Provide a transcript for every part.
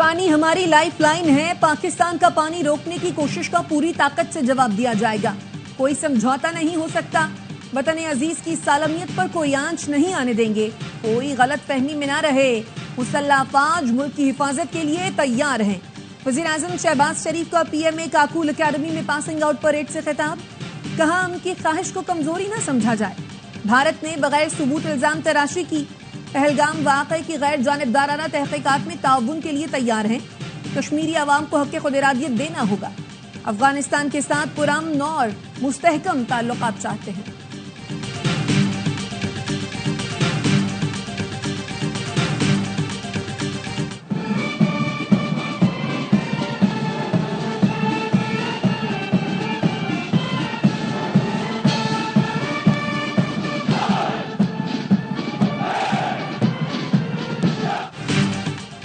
पानी हमारी लाइफलाइन है। पाकिस्तान का पानी रोकने की कोशिश का पूरी ताकत से जवाब दिया जाएगा। कोई समझौता नहीं हो सकता। वतन अजीज की सालमियत पर कोई आंच नहीं आने देंगे। कोई गलत फहमी में ना रहे। मुसल्लह अफवाज मुल्क की हिफाजत के लिए तैयार हैं। वजीर आजम शहबाज शरीफ का पीएमए काकूल अकेडमी में पासिंग आउट परेड से खिताब। कहा, उनकी ख्वाहिश को कमजोरी ना समझा जाए। भारत ने बगैर सबूत इल्जाम तराशी की। पहलगाम वाक़े की गैर जानिबदाराना तहकीकात में ताउन के लिए तैयार हैं। कश्मीरी अवाम को हक़ खुद इरादियत देना होगा। अफगानिस्तान के साथ पुरअमन और मुस्तहकम ताल्लुकात चाहते हैं।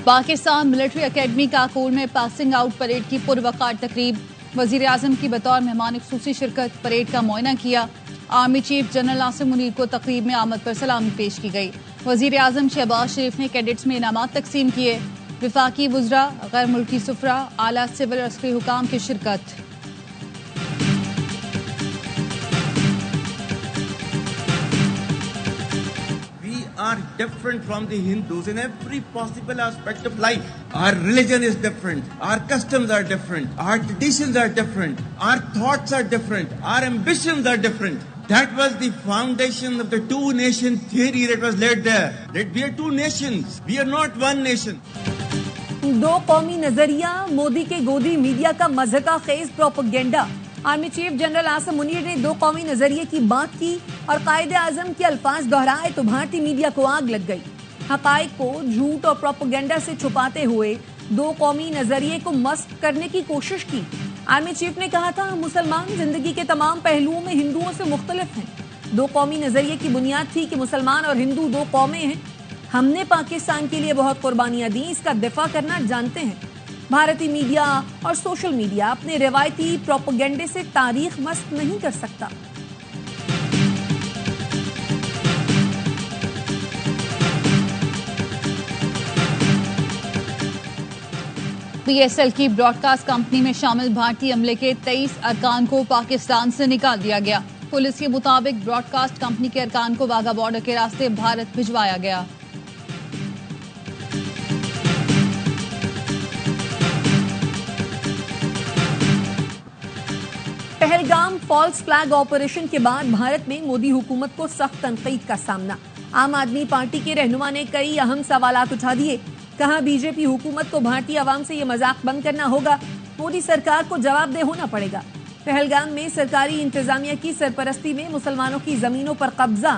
पाकिस्तान मिलिट्री अकेडमी काकूल में पासिंग आउट परेड की पुरवकार तकरीब। वजीर आजम की बतौर मेहमान खुसूसी शिरकत परेड का मुआयना किया। Army chief general Asim Munir को तकरीब में आमद पर सलामी पेश की गई। वजीर आजम शहबाज शरीफ ने कैडेट्स में इनामात तकसीम किए। विफाकी वुज़रा, गैर मुल्की सुफरा, आला सिविल और अस्करी हुकाम की शिरकत। Are different from the Hindus in every possible aspect of life. Our religion is different. Our customs are different. Our traditions are different. Our thoughts are different. Our ambitions are different. That was the foundation of the two-nation theory that was laid there. That we are two nations. We are not one nation. दो कौमी नजरिया, मोदी के गोदी media का मज़हका खेज propaganda. Army chief general Asim Munir ने दो कौमी नजरिए की बात की और कायदे आजम के अल्फाज दोहराए तो भारतीय मीडिया को आग लग गई। हकाइक को झूठ और प्रोपेगेंडा से छुपाते हुए दो कौमी नजरिए को मस्त करने की कोशिश की। आर्मी चीफ ने कहा था, मुसलमान जिंदगी के तमाम पहलुओं में हिंदुओं से मुख्तलिफ हैं। दो कौमी नजरिए की बुनियाद थी कि मुसलमान और हिंदू दो कौमें हैं। हमने पाकिस्तान के लिए बहुत कुर्बानियां दी, इसका दिफा करना जानते हैं। भारतीय मीडिया और सोशल मीडिया अपने रिवायती प्रोपेगेंडे से तारीख मस्त नहीं कर सकता। पीएसएल की ब्रॉडकास्ट कंपनी में शामिल भारतीय अमले के 23 अरकान को पाकिस्तान से निकाल दिया गया। पुलिस के मुताबिक ब्रॉडकास्ट कंपनी के अरकान को वाघा बॉर्डर के रास्ते भारत भिजवाया गया। पहलगाम फॉल्स फ्लैग ऑपरेशन के बाद भारत में मोदी हुकूमत को सख्त तनकीद का सामना। आम आदमी पार्टी के रहनुमा ने कई अहम सवालात उठा दिए। कहा, बीजेपी हुकूमत को भारतीय आवाम से ये मजाक बंद करना होगा। मोदी सरकार को जवाबदेह होना पड़ेगा। पहलगाम में सरकारी इंतजामिया की सरपरस्ती में मुसलमानों की जमीनों पर कब्जा।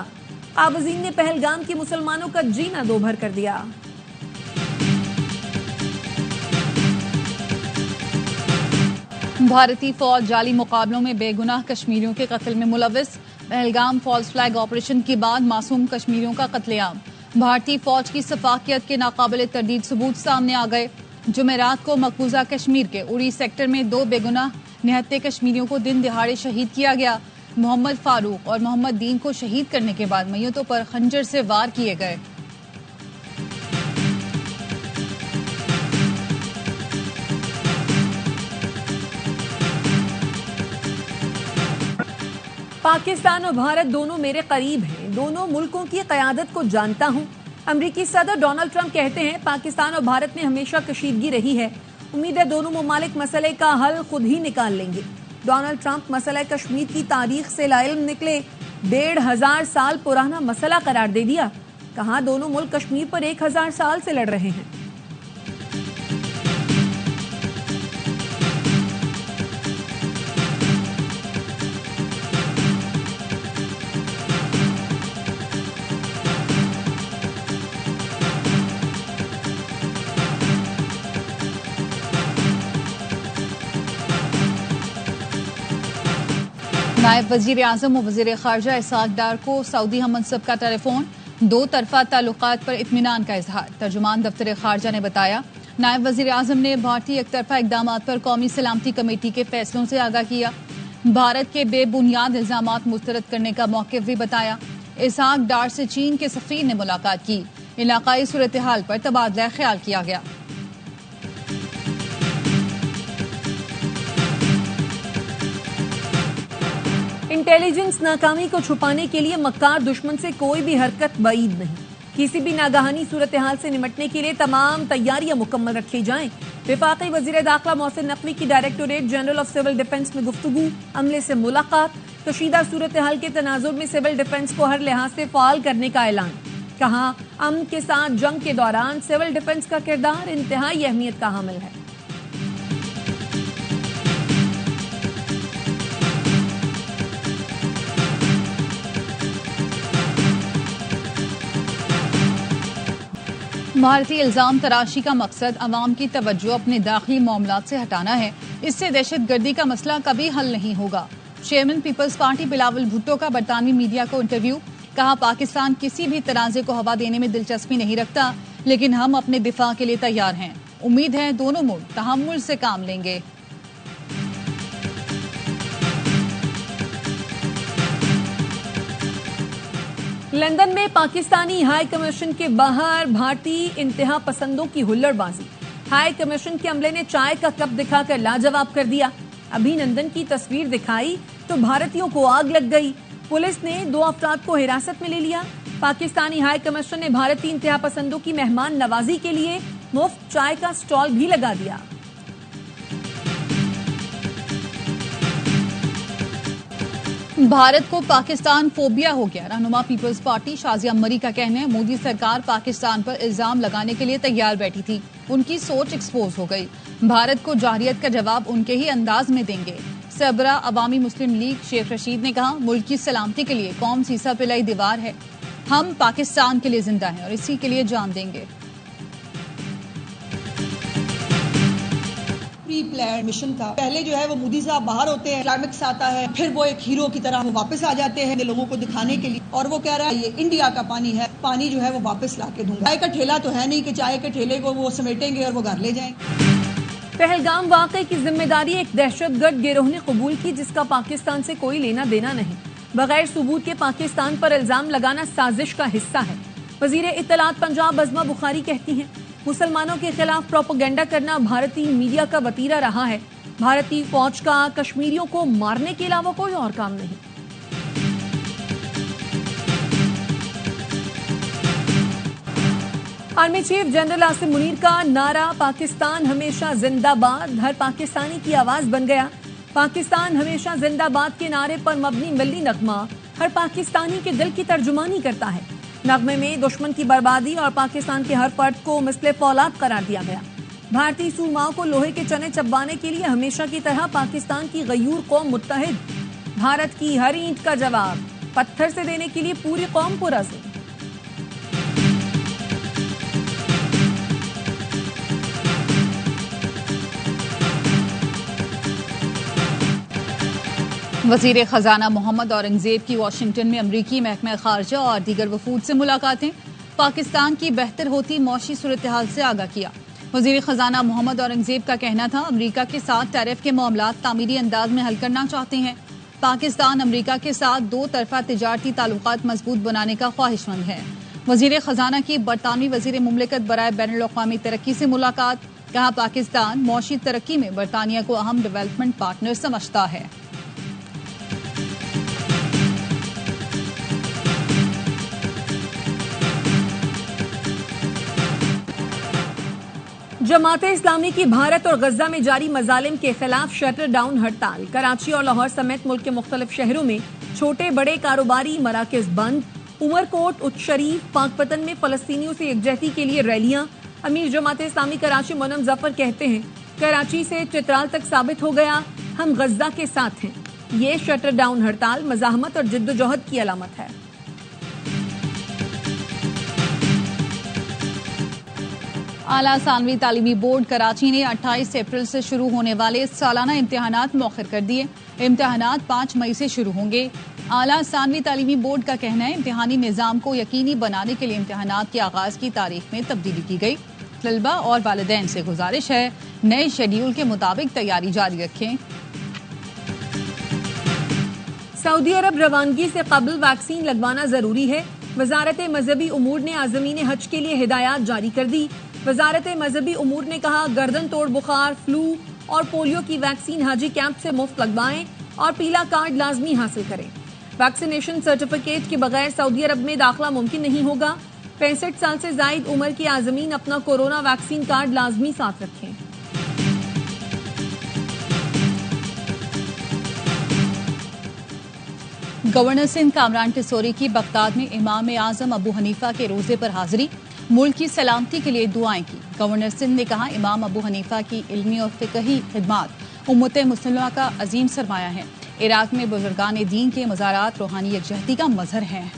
काबजीन ने पहलगाम के मुसलमानों का जीना दोभर कर दिया। भारतीय फौज जाली मुकाबलों में बेगुनाह कश्मीरियों के कत्ल में मुलविस। पहलगाम फॉल्स फ्लैग ऑपरेशन के बाद मासूम कश्मीरियों का कत्लेआम। भारतीय फौज की सफाकियत के नाकाबिले तरदीद सबूत सामने आ गए। जुमेरात को मकबूजा कश्मीर के उड़ी सेक्टर में दो बेगुनाह निहत्ते कश्मीरियों को दिन दिहाड़े शहीद किया गया। मोहम्मद फारूक और मोहम्मद दीन को शहीद करने के बाद मैयतों पर खंजर से वार किए गए। पाकिस्तान और भारत दोनों मेरे करीब हैं। दोनों मुल्कों की क़यादत को जानता हूं। अमेरिकी सदर डोनाल्ड ट्रंप कहते हैं, पाकिस्तान और भारत में हमेशा कशीदगी रही है। उम्मीद है दोनों ममालिक मसले का हल खुद ही निकाल लेंगे। डोनाल्ड ट्रंप मसला कश्मीर की तारीख से लाइल्म निकले। 1500 साल पुराना मसला करार दे दिया। कहा, दोनों मुल्क कश्मीर पर 1000 साल से लड़ रहे हैं। नायब वजीर आजम और वजीर खारजा इसाक डार को सऊदी हममंसब का टेलीफोन। दो तरफा ताल्लुकात पर इत्मीनान का इजहार। तर्जुमान दफ्तर खारजा ने बताया, नायब वजीर आजम ने भारतीय एक तरफा इकदाम पर कौमी सलामती कमेटी के फैसलों से आगाह किया। भारत के बेबुनियाद इल्जामात मुस्तरद करने का मौक़िफ़ भी बताया। इसाक डार से चीन के सफ़ीर ने मुलाकात की। इलाकाई सूरत हाल पर तबादला ख्याल किया गया। इंटेलिजेंस नाकामी को छुपाने के लिए मक्कार दुश्मन से कोई भी हरकत बईद नहीं। किसी भी नागहानी सूरत हाल से निपटने के लिए तमाम तैयारियां मुकम्मल रखी जाएं। वफाकी वजीर दाखिला मोहसिन नकवी की directorate general of civil defence में गुफ्तगू, अमले से मुलाकात, कशीदा सूरत हाल के तनाजुर में सिविल डिफेंस को हर लिहाज से फाल करने का ऐलान। कहा, अमन के साथ जंग के दौरान सिविल डिफेंस का किरदार इंतहाई अहमियत का हामिल है। भारतीय इल्जाम तराशी का मकसद अवाम की तवज्जो अपने दाखिली मामलात से हटाना है। इससे दहशतगर्दी का मसला कभी हल नहीं होगा। चेयरमैन पीपल्स पार्टी बिलावल भुट्टो का बरतानवी मीडिया को इंटरव्यू। कहा, पाकिस्तान किसी भी तनाज़े को हवा देने में दिलचस्पी नहीं रखता, लेकिन हम अपने दिफा के लिए तैयार हैं। उम्मीद है दोनों मुल्क तहम्मुल से काम लेंगे। लंदन में पाकिस्तानी हाई कमीशन के बाहर भारतीय इंतहा पसंदों की हुल्लड़बाजी। हाई कमीशन के अमले ने चाय का कप दिखाकर लाजवाब कर दिया। अभिनंदन की तस्वीर दिखाई तो भारतीयों को आग लग गई। पुलिस ने 2 अफराद को हिरासत में ले लिया। पाकिस्तानी हाई कमीशन ने भारतीय इंतहा पसंदों की मेहमान नवाजी के लिए मुफ्त चाय का स्टॉल भी लगा दिया। भारत को पाकिस्तान फोबिया हो गया। रहनुमा पीपल्स पार्टी शाजिया मरी का कहना है, मोदी सरकार पाकिस्तान पर इल्जाम लगाने के लिए तैयार बैठी थी। उनकी सोच एक्सपोज हो गई। भारत को जाहिरियत का जवाब उनके ही अंदाज में देंगे। सरबरा अवामी मुस्लिम लीग शेख रशीद ने कहा, मुल्क की सलामती के लिए कौम सीसा पिलाई दीवार है। हम पाकिस्तान के लिए जिंदा हैं और इसी के लिए जान देंगे। प्री प्लान मिशन था। पहले जो है वो मोदी साहब बाहर होते हैं, क्लाइमेक्स आता है, फिर वो एक हीरो की तरह वो वापस आ जाते हैं लोगों को दिखाने के लिए, और वो कह रहा है ये इंडिया का पानी है, पानी जो है वो वापस ला के दूंगा। चाय का ठेला तो है नहीं कि चाय के ठेले को वो समेटेंगे और वो घर ले जाएंगे। पहलगाम वाक़े की जिम्मेदारी एक दहशतगर्द गिरोह ने कबूल की, जिसका पाकिस्तान से कोई लेना देना नहीं। बगैर सबूत के पाकिस्तान पर इल्जाम लगाना साजिश का हिस्सा है। वजीर इत्तलात पंजाब अज़मा बुखारी कहती हैं, मुसलमानों के खिलाफ प्रोपेगेंडा करना भारतीय मीडिया का वतीरा रहा है। भारतीय फौज का कश्मीरियों को मारने के अलावा कोई और काम नहीं। Army chief general Asim Munir का नारा पाकिस्तान हमेशा जिंदाबाद हर पाकिस्तानी की आवाज बन गया। पाकिस्तान हमेशा जिंदाबाद के नारे पर मबनी मिल्ली नगमा हर पाकिस्तानी के दिल की तर्जुमानी करता है। नगमे में दुश्मन की बर्बादी और पाकिस्तान के हर फर्द को मिसले फौलाद करार दिया गया। भारतीय सूरमाओं को लोहे के चने चबाने के लिए हमेशा की तरह पाकिस्तान की गयूर कौम मुत्तहिद। भारत की हर ईंट का जवाब पत्थर से देने के लिए पूरी कौम पुरज़्म। वजीर खजाना मोहम्मद औरंगजेब की वाशिंगटन में अमरीकी महकमा खारजा और दीगर वफूद से मुलाकातें। पाकिस्तान की बेहतर होती मौशी सूरत हाल से आगाह किया। वजीर खजाना मोहम्मद औरंगजेब का कहना था, अमरीका के साथ टैरिफ के मामलात तामीरी अंदाज में हल करना चाहते हैं। पाकिस्तान अमरीका के साथ 2 तरफा तिजारती ताल्लुकात मजबूत बनाने का ख्वाहिशमंद है। वजीर खजाना की बरतानवी वजीर मुमलिकत बराए बैनुल-अक़वामी तरक्की से मुलाकात। कहा, पाकिस्तान मौशी तरक्की में बरतानिया को अहम डेवलपमेंट पार्टनर समझता है। जमाते इस्लामी की भारत और गजा में जारी मजालिम के खिलाफ शटर डाउन हड़ताल। कराची और लाहौर समेत मुल्क के मुख्तलिफ शहरों में छोटे बड़े कारोबारी मराकज बंद। उमरकोट, उच्च शरीफ, पाकपतन में फलस्तीनियों से यकजहती के लिए रैलियां। अमीर जमाते इस्लामी कराची मोनम जफर कहते हैं, कराची से चित्राल तक साबित हो गया हम गजा के साथ हैं। ये शटर डाउन हड़ताल मज़ाहमत और जिद्दोजहद की अलामत है। आला सानवी तालीमी बोर्ड कराची ने 28 अप्रैल से शुरू होने वाले सालाना इम्तिहानात मौखर कर दिए। इम्तिहानात 5 मई से शुरू होंगे। आला सानवी तालीमी बोर्ड का कहना है, इम्तिहानी निज़ाम को यकीनी बनाने के लिए इम्तिहानात के आगाज की तारीख में तब्दीली की गई। तलबा और वालिदैन से गुजारिश है, नए शेड्यूल के मुताबिक तैयारी जारी रखें। सऊदी अरब रवानगी से कबल वैक्सीन लगवाना जरूरी है। वजारत मजहबी उमूर ने आज़मीन हज के लिए हिदायत जारी कर दी। वजारत मजहबी उमूर ने कहा, गर्दन तोड़ बुखार, फ्लू और पोलियो की वैक्सीन हाजी कैंप से मुफ्त लगवाएं। और पीला कार्ड लाजमी हासिल करें। वैक्सीनेशन सर्टिफिकेट के बगैर सऊदी अरब में दाखिला मुमकिन नहीं होगा। 65 साल से जायद उम्र के आज़मीन अपना कोरोना वैक्सीन कार्ड लाजमी साथ रखें। गवर्नर सिंध कामरान टिसोरी की बगदाद में इमाम आजम अबू हनीफा के रोजे पर हाजिरी, मुल्क की सलामती के लिए दुआएं की। गवर्नर सिंध ने कहा, इमाम अबू हनीफा की इल्मी और फिकही खिदमात उम्मत मुस्लिमा का अजीम सरमाया है। इराक में बुजुर्गान दीन के मज़ारात रूहानी यकजहती का मजहर हैं।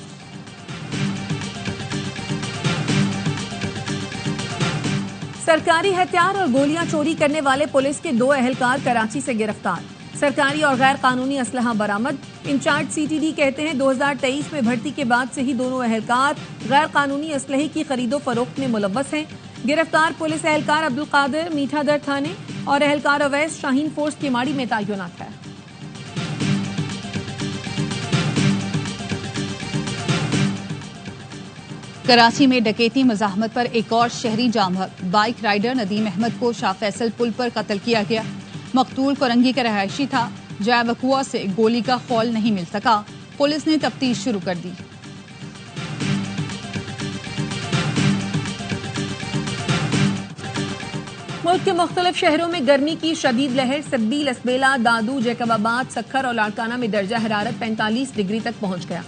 सरकारी हथियार और गोलियां चोरी करने वाले पुलिस के 2 एहलकार कराची से गिरफ्तार। सरकारी और गैर कानूनी असलहा बरामद। इंचार्ज सीटीडी कहते हैं 2023 में भर्ती के बाद से ही दोनों एहलकार गैर कानूनी असलहे की खरीदो फरोख्त में मुलव्वस हैं। गिरफ्तार पुलिस एहलकार अब्दुल कादिर मीठादर थाने और एहलकार अवैस शाहीन फोर्स केमाड़ी में तैनात है। कराची में डकैती मज़ाहमत पर एक और शहरी जामहक, बाइक राइडर नदीम अहमद को शाह फैसल पुल पर कत्ल किया गया। मकतूल कोरंगी का रहायशी था। जय वकुआ से गोली का खौल नहीं मिल सका। पुलिस ने तफ्तीश शुरू कर दी। मुल्क के मुख्तलिफ शहरों में गर्मी की शदीद लहर। सब्बी, लसबेला, दादू, जैकबाबाद, सखर और लाड़काना में दर्जा हरारत 45 डिग्री तक पहुंच गया।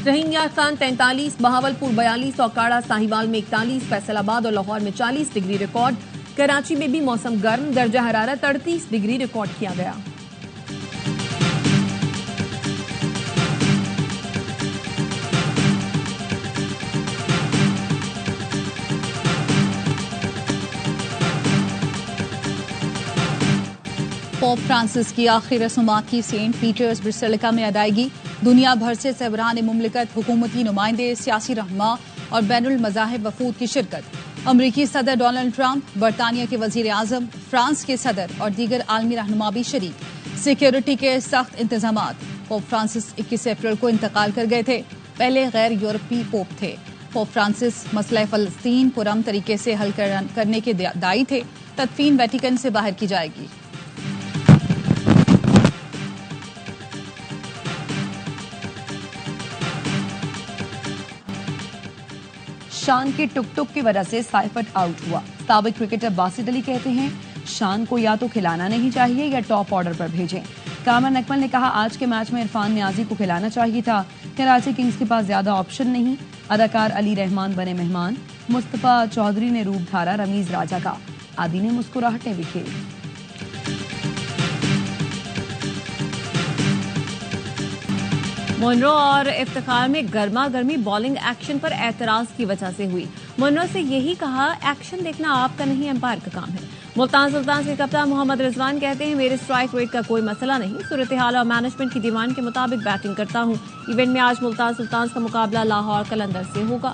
रहीम यार खान 43, बहावलपुर 42, औकाड़ा साहिवाल में 41, फैसलाबाद और लाहौर में 40 डिग्री रिकॉर्ड। कराची में भी मौसम गर्म, दर्जा हरारत 38 डिग्री रिकॉर्ड किया गया। पोप फ्रांसिस की आखिरी रस्मात की सेंट पीटर्स बेसिलिका में अदायगी। दुनिया भर से सरबराहान मुमलिकत, हुकूमती नुमाइंदे, सियासी रहनुमा और बैनुल मज़ाहिब वफूद की शिरकत। अमरीकी सदर डोनाल्ड ट्रंप, बरतानिया के वजीर आजम, फ्रांस के सदर और दीगर आलमी रहनुमा भी शरीक। सिक्योरिटी के सख्त इंतजामात। पोप फ्रांसिस 21 अप्रैल को इंतकाल कर गए थे। पहले गैर यूरोपीय पोप थे। पोप फ्रांसिस मसला फलस्तीन पुरअमन तरीके से हल करने के दाई थे। तदफीन वेटिकन से बाहर की जाएगी। शान के टुक टुक की वजह से साइफर्ट आउट हुआ। साबिक क्रिकेटर बासित अली कहते हैं, शान को या तो खिलाना नहीं चाहिए या टॉप ऑर्डर पर भेजें। कामरान अकमल ने कहा, आज के मैच में इरफान नियाजी को खिलाना चाहिए था। कराची किंग्स के पास ज्यादा ऑप्शन नहीं। अदाकार अली रहमान बने मेहमान। मुस्तफा चौधरी ने रूप धारा रमीज राजा का। आदि ने मुस्कुराहटें बिखेरी। मुनरो और इफ्तिखार में गर्मा गर्मी बॉलिंग एक्शन पर एतराज की वजह से हुई। मुनरो से यही कहा, एक्शन देखना आपका नहीं एम्पायर का काम है। मुल्तान सुल्तान के कप्तान मोहम्मद रिजवान कहते हैं, मेरे स्ट्राइक रेट का कोई मसला नहीं, सूरत हाल और मैनेजमेंट की डिमांड के मुताबिक बैटिंग करता हूं। इवेंट में आज मुल्तान सुल्तान का मुकाबला लाहौर कलंदर से होगा।